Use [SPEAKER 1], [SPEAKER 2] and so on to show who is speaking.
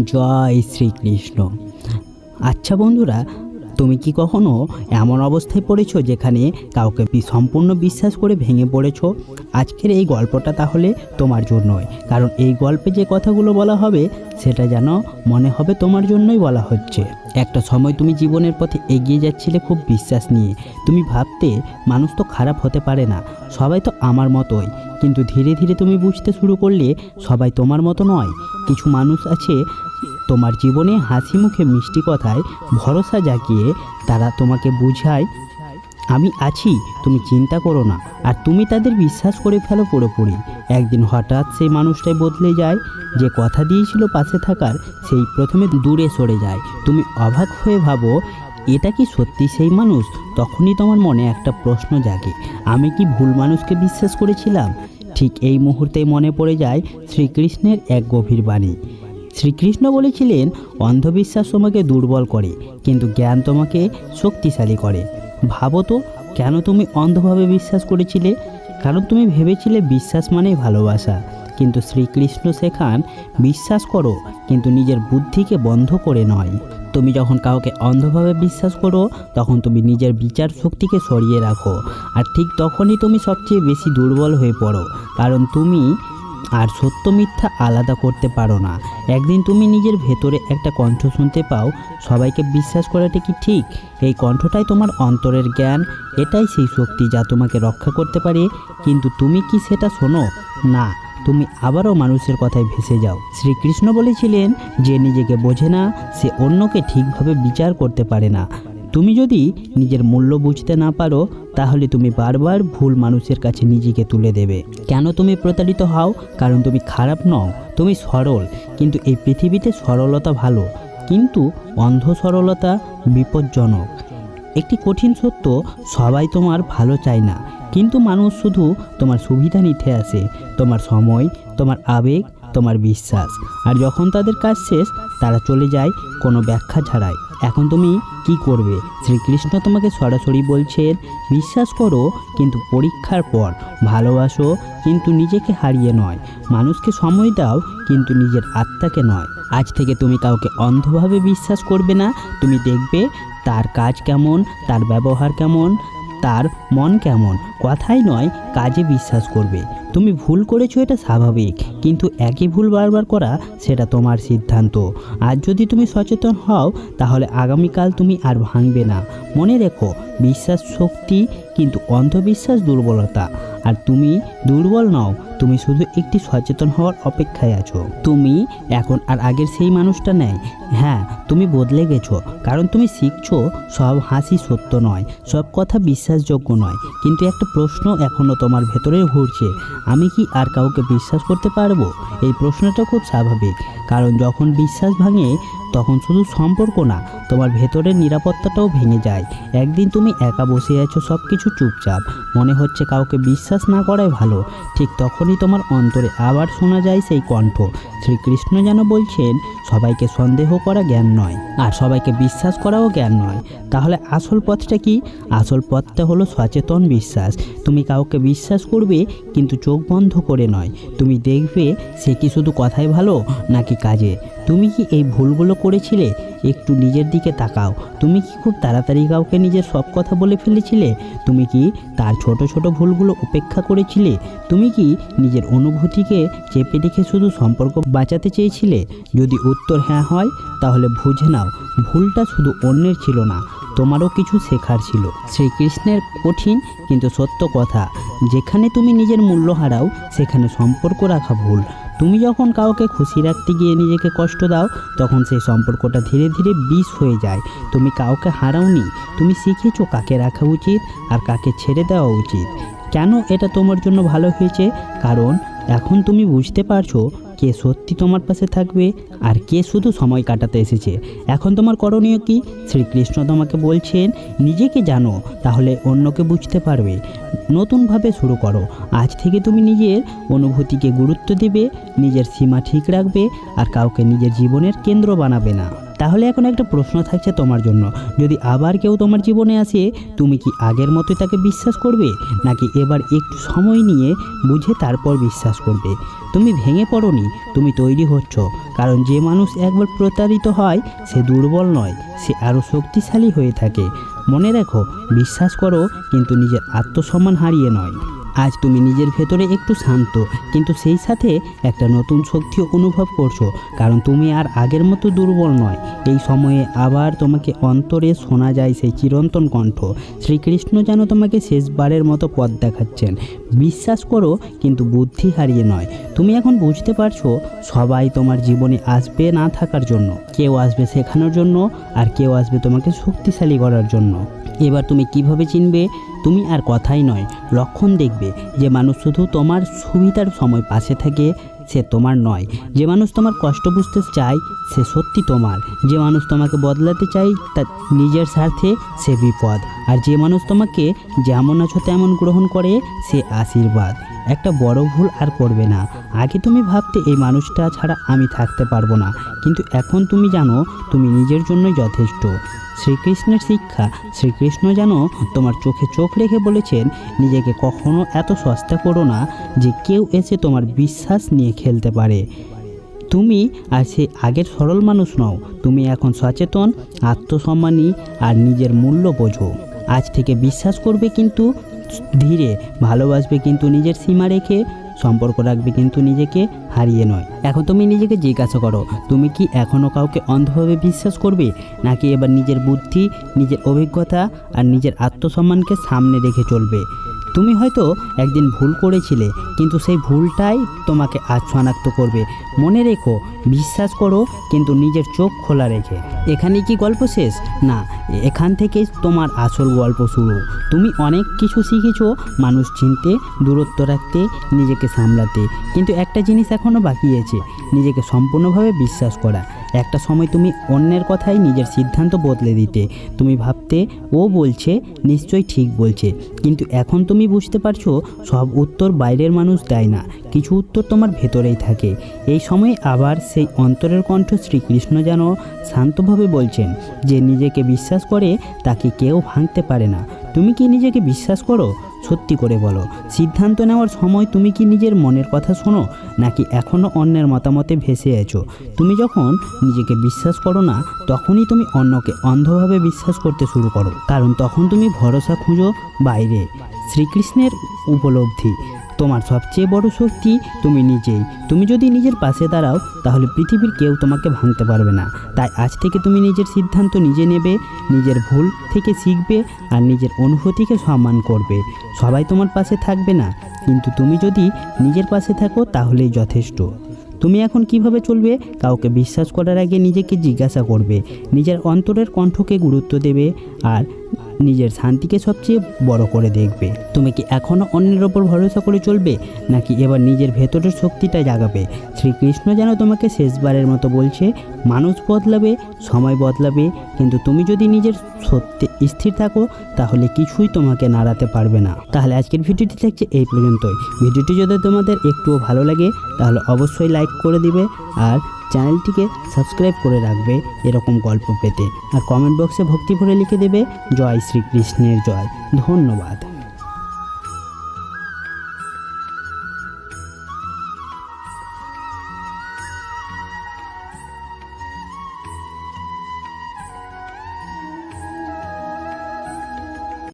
[SPEAKER 1] জয় শ্রীকৃষ্ণ। আচ্ছা বন্ধুরা, তুমি কি কখনো এমন অবস্থায় পড়েছো যেখানে কাউকে সম্পূর্ণ বিশ্বাস করে ভেঙে পড়েছো? আজকের এই গল্পটা তাহলে তোমার জন্যই, কারণ এই গল্পে যে কথাগুলো বলা হবে সেটা যেন মনে হবে তোমার জন্যই বলা হচ্ছে। একটা সময় তুমি জীবনের পথে এগিয়ে যাচ্ছিলে খুব বিশ্বাস নিয়ে। তুমি ভাবতে মানুষ তো খারাপ হতে পারে না, সবাই তো আমার মতোই। কিন্তু ধীরে ধীরে তুমি বুঝতে শুরু করলে সবাই তোমার মতো নয়। কিছু মানুষ আছে তোমার জীবনে হাসি মুখে মিষ্টি কথায় ভরসা জাগিয়ে তারা তোমাকে বুঝায় আমি আছি, তুমি চিন্তা করো না, আর তুমি তাদের বিশ্বাস করে ফেলো পুরোপুরি। একদিন হঠাৎ সেই মানুষটাই বদলে যায়। যে কথা দিয়েছিল পাশে থাকার, সেই প্রথমে দূরে সরে যায়। তুমি অবাক হয়ে ভাবো এটা কি সত্যি সেই মানুষ? তখনই তোমার মনে একটা প্রশ্ন জাগে, আমি কি ভুল মানুষকে বিশ্বাস করেছিলাম? ঠিক এই মুহূর্তেই মনে পড়ে যায় শ্রীকৃষ্ণের এক গভীর বাণী। শ্রীকৃষ্ণ বলেছিলেন, অন্ধবিশ্বাস তোমাকে দুর্বল করে, কিন্তু জ্ঞান তোমাকে শক্তিশালী করে। ভাবো তো, কেন তুমি অন্ধভাবে বিশ্বাস করেছিলে? কারণ তুমি ভেবেছিলে বিশ্বাস মানেই ভালোবাসা। কিন্তু শ্রীকৃষ্ণ শেখান, বিশ্বাস করো কিন্তু নিজের বুদ্ধিকে বন্ধ করে নয়। তুমি যখন কাউকে অন্ধভাবে বিশ্বাস করো, তখন তুমি নিজের বিচার শক্তিকে সরিয়ে রাখো, আর ঠিক তখনই তুমি সবচেয়ে বেশি দুর্বল হয়ে পড়ো। কারণ তুমি আর সত্য মিথ্যা আলাদা করতে পারো না। একদিন তুমি নিজের ভেতরে একটা কণ্ঠ শুনতে পাও, সবাইকে বিশ্বাস করাটা কি ঠিক? এই কণ্ঠটাই তোমার অন্তরের জ্ঞান, এটাই সেই শক্তি যা তোমাকে রক্ষা করতে পারে। কিন্তু তুমি কি সেটা শোনো? না, তুমি আবারও মানুষের কথায় ভেসে যাও। শ্রীকৃষ্ণ বলেছিলেন, যে নিজেকে বোঝে না সে অন্যকে ঠিকভাবে বিচার করতে পারে না। তুমি যদি নিজের মূল্য বুঝতে না পারো, তাহলে তুমি বারবার ভুল মানুষের কাছে নিজেকে তুলে দেবে। কেন তুমি প্রতারিত হও? কারণ তুমি খারাপ নও, তুমি সরল। কিন্তু এই পৃথিবীতে সরলতা ভালো, কিন্তু অন্ধ সরলতা বিপজ্জনক। একটি কঠিন সত্য, সবাই তোমার ভালো চায় না, কিন্তু মানুষ শুধু তোমার সুবিধা নিতে আসে। তোমার সময়, তোমার আবেগ, তোমার বিশ্বাস। আর যখন তাদের কাজ শেষ, তারা চলে যায় কোনো ব্যাখ্যা ছাড়াই। এখন তুমি কি করবে? শ্রীকৃষ্ণ তোমাকে সরাসরি বলছেন, বিশ্বাস করো কিন্তু পরীক্ষার পর, ভালোবাসো কিন্তু নিজেকে হারিয়ে নয়, মানুষকে সময় দাও কিন্তু নিজের আত্মাকে নয়। আজ থেকে তুমি কাউকে অন্ধভাবে বিশ্বাস করবে না। তুমি দেখবে তার কাজ কেমন, তার ব্যবহার কেমন, তার মন কেমন। কথাই নয়, কাজে বিশ্বাস করবে। তুমি ভুল করেছো, এটা স্বাভাবিক, কিন্তু একই ভুল বারবার করা সেটা তোমার সিদ্ধান্ত। আজ যদি তুমি সচেতন হও, তাহলে আগামীকাল তুমি আর ভাঙবে না। মনে রেখো, বিশ্বাস শক্তি, কিন্তু অন্ধবিশ্বাস দুর্বলতা। আর তুমি দুর্বল নও, তুমি শুধু একটি সচেতন হওয়ার অপেক্ষায় আছো। তুমি এখন আর আগের সেই মানুষটা নেই। হ্যাঁ, তুমি বদলে গেছো, কারণ তুমি শিখছো সব হাসি সত্য নয়, সব কথা বিশ্বাসযোগ্য নয়। কিন্তু একটা প্রশ্ন এখনও তোমার ভেতরে ঘুরছে, আমি কি আর কাউকে বিশ্বাস করতে পারবো? এই প্রশ্নটা খুব স্বাভাবিক, কারণ যখন বিশ্বাস ভাঙে, তখন শুধু সম্পর্ক না, তোমার ভেতরের নিরাপত্তাটাও ভেঙে যায়। একদিন তুমি একা বসে আছো, সব কিছু চুপচাপ, মনে হচ্ছে কাউকে বিশ্বাস না করাই ভালো। ঠিক তখনই তোমার অন্তরে আবার শোনা যায় সেই কণ্ঠ। শ্রীকৃষ্ণ যেন বলছেন, সবাইকে সন্দেহ করা জ্ঞান নয়, আর সবাইকে বিশ্বাস করাও জ্ঞান নয়। তাহলে আসল পথটা কি? আসল পথটা হলো সচেতন বিশ্বাস। তুমি কাউকে বিশ্বাস করবে, কিন্তু চোখ বন্ধ করে নয়। তুমি দেখবে সে কি শুধু কথায় ভালো নাকি কাজে। তুমি কি এই ভুলগুলো করেছিলে? একটু নিজের দিকে তাকাও। তুমি কি খুব তাড়াতাড়ি কাউকে নিজের সব কথা বলে ফেলেছিলে? তুমি কি তার ছোট ছোট ভুলগুলো উপেক্ষা করেছিলে? তুমি কি নিজের অনুভূতিকে চেপে রেখে শুধু সম্পর্ক বাঁচাতে চেয়েছিলে? যদি উত্তর হ্যাঁ হয়, তাহলে বুঝে নাও, ভুলটা শুধু অন্যের ছিল না, তোমারও কিছু শেখার ছিল। শ্রীকৃষ্ণের কঠিন কিন্তু সত্য কথা, যেখানে তুমি নিজের মূল্য হারাও, সেখানে সম্পর্ক রাখা ভুল। তুমি যখন কাউকে খুশি রাখতে গিয়ে নিজেকে কষ্ট দাও, তখন সেই সম্পর্কটা ধীরে ধীরে বিষ হয়ে যায়। তুমি কাউকে হারাওনি, তুমি শিখেছো কাকে রাখা উচিত আর কাকে ছেড়ে দেওয়া উচিত। কেন এটা তোমার জন্য ভালো হয়েছে? কারণ এখন তুমি বুঝতে পারছো কে সত্যি তোমার পাশে থাকবে আর কে শুধু সময় কাটাতে এসেছে। এখন তোমার করণীয় কি? শ্রীকৃষ্ণ তোমাকে বলছেন, নিজেকে জানো, তাহলে অন্যকে বুঝতে পারবে। নতুনভাবে শুরু করো। আজ থেকে তুমি নিজের অনুভূতিকে গুরুত্ব দেবে, নিজের সীমা ঠিক রাখবে, আর কাউকে নিজের জীবনের কেন্দ্র বানাবে না। তাহলে এখন একটা প্রশ্ন থাকছে তোমার জন্য, যদি আবার কেউ তোমার জীবনে আসে তুমি কি আগের মতোই তাকে বিশ্বাস করবে, নাকি এবার একটু সময় নিয়ে বুঝে তারপর বিশ্বাস করবে? তুমি ভেঙে পড়োনি, তুমি তৈরি হচ্ছ। কারণ যে মানুষ একবার প্রতারিত হয় সে দুর্বল নয়, সে আরও শক্তিশালী হয়ে থাকে। মনে রেখো, বিশ্বাস করো কিন্তু নিজের আত্মসম্মান হারিয়ে নয়। আজ তুমি নিজের ভেতরে একটু শান্ত, কিন্তু সেই সাথে একটা নতুন শক্তিও অনুভব করছো, কারণ তুমি আর আগের মতো দুর্বল নয়। এই সময়ে আবার তোমাকে অন্তরে শোনা যায় সেই চিরন্তন কণ্ঠ। শ্রীকৃষ্ণ যেন তোমাকে শেষবারের মতো পথ দেখাচ্ছেন। বিশ্বাস করো কিন্তু বুদ্ধি হারিয়ে নয়। তুমি এখন বুঝতে পারছো সবাই তোমার জীবনে আসবে না থাকার জন্য, কেউ আসবে শেখানোর জন্য, আর কেউ আসবে তোমাকে শক্তিশালী করার জন্য। এবার তুমি কিভাবে চিনবে? তুমি আর কথাই নয়, লক্ষণ দেখবে। যে মানুষ শুধু তোমার সুবিধার সময় পাশে থাকে সে তোমার নয়। যে মানুষ তোমার কষ্ট বুঝতে চায় সে সত্যি তোমার। যে মানুষ তোমাকে বদলাতে চায় তা নিজের স্বার্থে সে বিপদ। আর যে মানুষ তোমাকে যেমন আছো তেমন গ্রহণ করে সে আশীর্বাদ। একটা বড় ভুল আর করবে না। আগে তুমি ভাবতে এই মানুষটা ছাড়া আমি থাকতে পারবো না, কিন্তু এখন তুমি জানো তুমি নিজের জন্যই যথেষ্ট। শ্রীকৃষ্ণের শিক্ষা, শ্রীকৃষ্ণ যেন তোমার চোখে চোখ রেখে বলেছেন, নিজেকে কখনো এত সস্তা করো না যে কেউ এসে তোমার বিশ্বাস নিয়ে খেলতে পারে। তুমি আর সে আগের সরল মানুষ নও, তুমি এখন সচেতন, আত্মসম্মানী আর নিজের মূল্য বোঝো। আজ থেকে বিশ্বাস করবে কিন্তু ধীরে, ভালোবাসবে কিন্তু নিজের সীমা রেখে, সম্পর্ক রাখবে কিন্তু নিজেকে হারিয়ে নয়। এখন তুমি নিজেকে জিজ্ঞাসা করো, তুমি কি এখনও কাউকে অন্ধভাবে বিশ্বাস করবে, নাকি এবার নিজের বুদ্ধি, নিজের অভিজ্ঞতা আর নিজের আত্মসম্মানকে সামনে রেখে চলবে? তুমি হয়তো একদিন ভুল করেছিলে, কিন্তু সেই ভুলটাই তোমাকে আজ শনাক্ত করবে। মনে রেখো, বিশ্বাস করো কিন্তু নিজের চোখ খোলা রেখে। এখানে কি গল্প শেষ? না, এখান থেকেই তোমার আসল গল্প শুরু। তুমি অনেক কিছু শিখেছো, মানুষ চিনতে, দূরত্ব রাখতে, নিজেকে সামলাতে, কিন্তু একটা জিনিস এখনও বাকি আছে, নিজেকে সম্পূর্ণভাবে বিশ্বাস করা। একটা সময় তুমি অন্যের কথাই নিজের সিদ্ধান্ত বদলে দিতে। তুমি ভাবতে ও বলছে নিশ্চয়ই ঠিক বলছে, কিন্তু এখন তুমি বুঝতে পারছো সব উত্তর বাইরের মানুষ দেয় না, কিছু উত্তর তোমার ভেতরেই থাকে। এই সময় আবার সেই অন্তরের কণ্ঠ শ্রীকৃষ্ণ যেন শান্তভাবে বলছেন, যে নিজেকে বিশ্বাস করে তাকে কেউ ভাঙতে পারে না। তুমি কি নিজেকে বিশ্বাস করো? সত্যি করে বলো। সিদ্ধান্ত নেওয়ার সময় তুমি কি নিজের মনের কথা শোনো, নাকি এখনও অন্যের মতামতে ভেসে আছো? তুমি যখন নিজেকে বিশ্বাস করো না, তখনই তুমি অন্যকে অন্ধভাবে বিশ্বাস করতে শুরু করো, কারণ তখন তুমি ভরসা খুঁজো বাইরে। শ্রীকৃষ্ণের উপলব্ধি, তোমার সবচেয়ে বড় শক্তি তুমি নিজেই। তুমি যদি নিজের পাশে দাঁড়াও তাহলে পৃথিবীর কেউ তোমাকে ভাঙতে পারবে না। তাই আজ থেকে তুমি নিজের সিদ্ধান্ত নিজে নেবে, নিজের ভুল থেকে শিখবে আর নিজের অনুভূতিকে সম্মান করবে। সবাই তোমার পাশে থাকবে না, কিন্তু তুমি যদি নিজের পাশে থাকো তাহলেই যথেষ্ট। তুমি এখন কিভাবে চলবে? কাউকে বিশ্বাস করার আগে নিজেকে জিজ্ঞাসা করবে, নিজের অন্তরের কণ্ঠকে গুরুত্ব দেবে আর নিজের শান্তিকে সবচেয়ে বড় করে দেখবে। তুমি কি এখনও অন্যের ওপর ভরসা করে চলবে, নাকি এবার নিজের ভেতরের শক্তিটা জাগাবে? শ্রীকৃষ্ণ যেন তোমাকে শেষবারের মতো বলছে, মানুষ বদলাবে, সময় বদলাবে, কিন্তু তুমি যদি নিজের সত্যে স্থির থাকো তাহলে কিছুই তোমাকে নাড়াতে পারবে না। তাহলে আজকের ভিডিওটি থাকছে এই পর্যন্তই। ভিডিওটি যদি তোমাদের একটুও ভালো লাগে তাহলে অবশ্যই লাইক করে দিবে আর চ্যানেলটিকে সাবস্ক্রাইব করে রাখবে এরকম গল্প পেতে। আর কমেন্ট বক্সে ভক্তি ভরে লিখে দেবে জয় শ্রীকৃষ্ণের জয়। ধন্যবাদ।